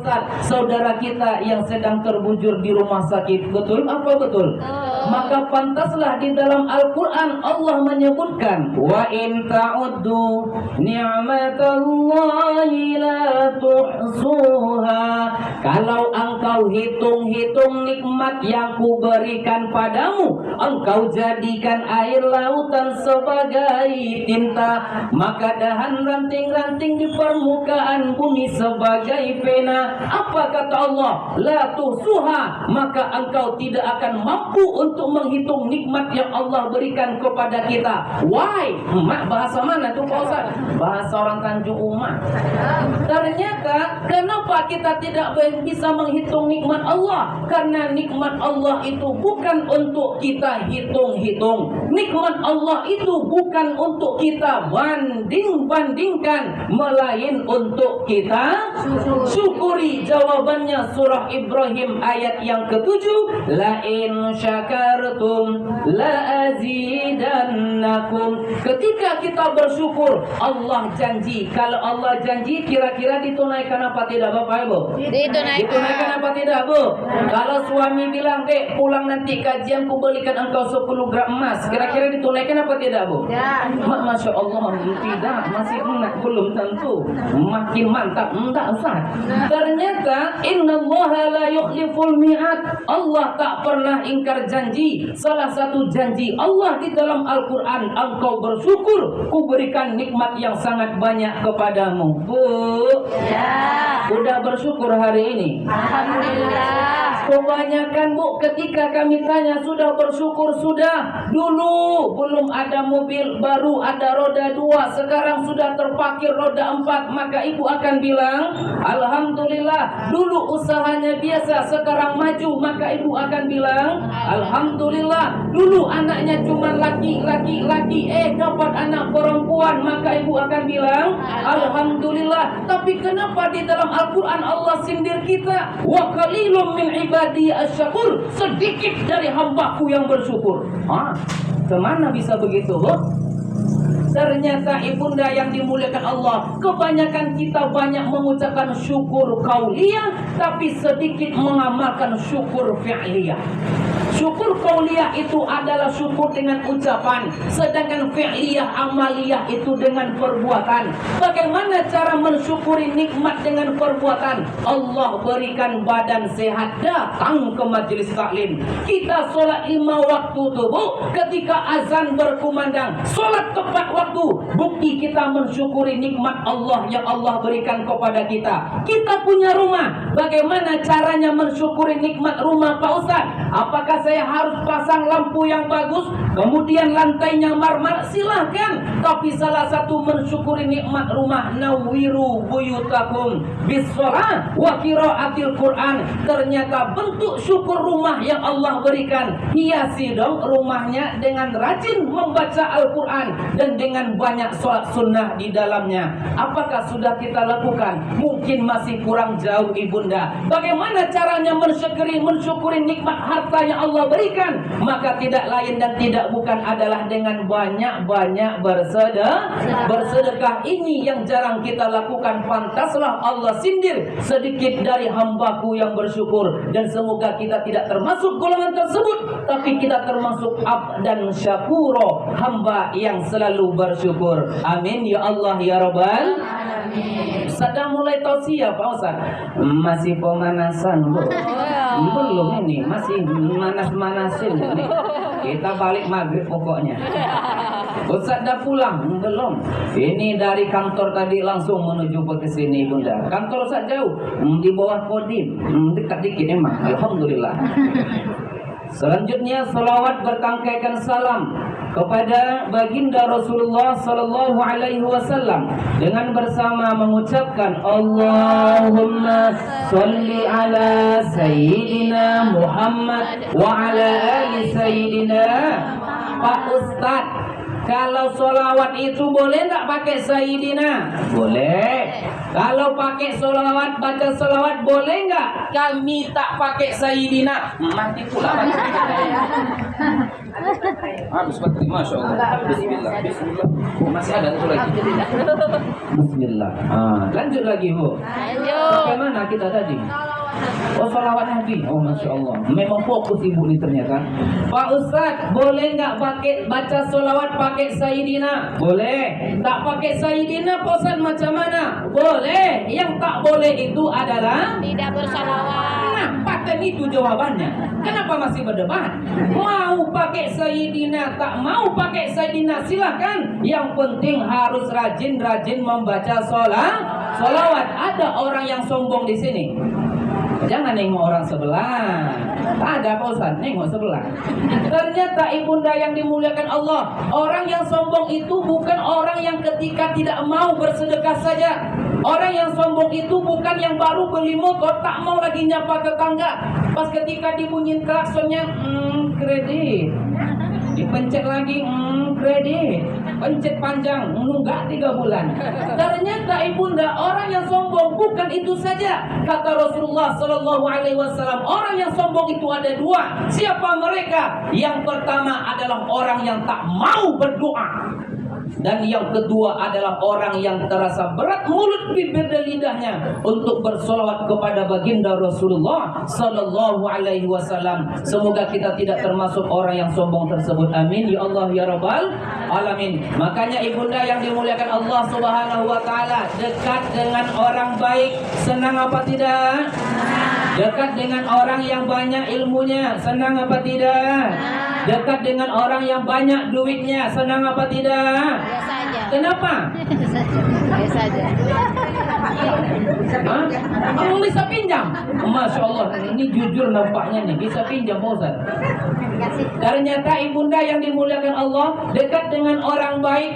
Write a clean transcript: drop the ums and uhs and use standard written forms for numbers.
Ustaz, saudara kita yang sedang terbujur di rumah sakit. Betul apa betul? Maka pantaslah di dalam Al-Quran Allah menyebutkan, wa in ta'uddu ni'matallahi la tuhsuha. Kalau engkau hitung-hitung nikmat yang kuberikan padamu, engkau jadikan air lautan sebagai tinta, maka dahan ranting-ranting di permukaan bumi sebagai pena. Apa kata Allah? La tuhsuha. Maka engkau tidak akan mampu untuk menghitung nikmat yang Allah berikan kepada kita. Why? Bahasa mana tuh Pak Ustaz? Bahasa orang Tanjung Umat. Ternyata kenapa kita tidak bisa menghitung nikmat Allah? Karena nikmat Allah itu bukan untuk kita hitung-hitung. Nikmat Allah itu bukan untuk kita banding-bandingkan, melain untuk kita syukuri. Jawabannya surah Ibrahim ayat yang ke-7, la in syakartum la azidannakum. Ketika kita bersyukur, Allah janji. Kalau Allah janji, kira-kira ditunaikan apa tidak Bapak Ibu? Ditunaikan apa tidak Bu? Kalau suami bilang, "Dek, pulang nanti kajian ku belikan engkau 10 gram emas." Kira-kira ditunaikan apa tidak Bu? Ya. Masya Allah, tidak, masih belum tentu. Makin mantap enggak Ustaz. Ternyata innallaha la yukhliful mi'ad. Allah tak pernah ingkar janji. Salah satu janji Allah di dalam Al-Quran, engkau bersyukur, ku berikan nikmat yang sangat banyak kepadamu. Bu, ya. Udah bersyukur hari ini? Alhamdulillah. Kebanyakan Bu, ketika kami tanya, sudah bersyukur? Sudah. Dulu belum ada mobil, baru ada roda 2, sekarang sudah terparkir roda 4, maka ibu akan bilang alhamdulillah. Dulu usahanya biasa, sekarang maju, maka ibu akan bilang alhamdulillah. Dulu anaknya cuma laki-laki, dapat anak perempuan, maka ibu akan bilang alhamdulillah. Tapi kenapa di dalam Al-Quran Allah sindir kita? Wa qalilum min ibadi asyakur. Sedikit dari hambaku yang bersyukur. Kemana bisa begitu? Ternyata ibunda yang dimuliakan Allah, kebanyakan kita banyak mengucapkan syukur qauliyah, tapi sedikit mengamalkan syukur fi'liyah. Syukur qauliyah itu adalah syukur dengan ucapan, sedangkan fi'liyah amaliyah itu dengan perbuatan. Bagaimana cara mensyukuri nikmat dengan perbuatan? Allah berikan badan sehat, datang ke majelis taklim. Kita sholat 5 waktu tuh Bu, ketika azan berkumandang, sholat tepat waktu. Bukti kita mensyukuri nikmat Allah yang Allah berikan kepada kita. Kita punya rumah, bagaimana caranya mensyukuri nikmat rumah Pak Ustaz? Apakah saya harus pasang lampu yang bagus, kemudian lantainya marmer? Silahkan. Tapi salah satu mensyukuri nikmat rumah, nawiru buyutakum bis-shalah wa qiraatil Quran. Ternyata bentuk syukur rumah yang Allah berikan, hiasi dong rumahnya dengan rajin membaca Al-Quran dan dengan banyak sholat sunnah di dalamnya. Apakah sudah kita lakukan? Mungkin masih kurang jauh ibunda. Bagaimana caranya mensyukuri nikmat harta yang Allah berikan? Maka tidak lain dan tidak bukan adalah dengan banyak-banyak bersedekah. Ini yang jarang kita lakukan. Pantaslah Allah sindir sedikit dari hambaku yang bersyukur. Dan semoga kita tidak termasuk golongan tersebut, tapi kita termasuk abdan syakuro, hamba yang selalu bersyukur. Amin ya Allah ya Rabbal alamin. Sedang mulai tausiah Pak Ustaz? Masih pemanasan Bu? Belum, ini masih manas-manasin ini. Kita balik maghrib pokoknya. Ustaz dah pulang? Belum. Ini dari kantor tadi langsung menuju ke sini Bunda. Kantor Ustaz jauh, di bawah Kodim, dekat dikit emang. Alhamdulillah. Selanjutnya salawat bertangkaikan salam kepada baginda Rasulullah sallallahu alaihi wasallam dengan bersama mengucapkan Allahumma sholli ala sayyidina Muhammad wa ala ali sayyidina. Pak Ustaz, Kalau solawat itu boleh nggak pakai Sayyidina? Boleh. Kalau pakai solawat, baca solawat boleh nggak? Kami tak pakai Sayyidina. Mati pula baca. Habis baterai, Masya Allah. Bismillah, Bismillah. Oh, masih ada satu lagi. Bismillah. Lanjut lagi, Bu. Bagaimana kita tadi? Oh, salawat Nabi. Oh, Masya Allah. Memang fokus ibu ini ternyata. Pak Ustadz, boleh nggak pakai baca salawat pakai Sayyidina? Boleh. Tak pakai Sayyidina, Pak Ustadz macam mana? Boleh. Yang tak boleh itu adalah Tidak bersalawat. nah, paten itu jawabannya. Kenapa masih berdebat? Mau pakai Sayyidina, tak mau pakai Sayyidina, silakan. Yang penting harus rajin-rajin membaca salawat. Ada orang yang sombong di sini. Jangan nengok orang sebelah. Ada Pak Ustaz, nengok sebelah. Ternyata ibunda yang dimuliakan Allah, orang yang sombong itu bukan orang yang ketika tidak mau bersedekah saja. Orang yang sombong itu bukan yang baru beli motor tak mau lagi nyapa tetangga. Pas ketika dibunyiin klaksonnya, kredit. Dipencet lagi, kredit. Pencet panjang, nunggak 3 bulan. Ternyata ibunda, orang yang sombong bukan itu saja. Kata Rasulullah Sallallahu Alaihi Wasallam, orang yang sombong itu ada 2. Siapa mereka? Yang pertama adalah orang yang tak mau berdoa. Dan yang kedua adalah orang yang terasa berat mulut, bibir dan lidahnya untuk bersolawat kepada baginda Rasulullah Sallallahu Alaihi Wasallam. Semoga kita tidak termasuk orang yang sombong tersebut. Amin ya Allah ya Rabbal Alamin. Makanya ibunda yang dimuliakan Allah Subhanahu Wa Taala, dekat dengan orang baik senang apa tidak? Dekat dengan orang yang banyak ilmunya senang apa tidak? Dekat dengan orang yang banyak duitnya senang apa tidak? Biasa aja. Kenapa? Biasa aja. Kamu bisa pinjam? Masya Allah, ini jujur nampaknya nih, bisa pinjam Pak Ustaz. Ternyata ibunda yang dimuliakan Allah, dekat dengan orang baik,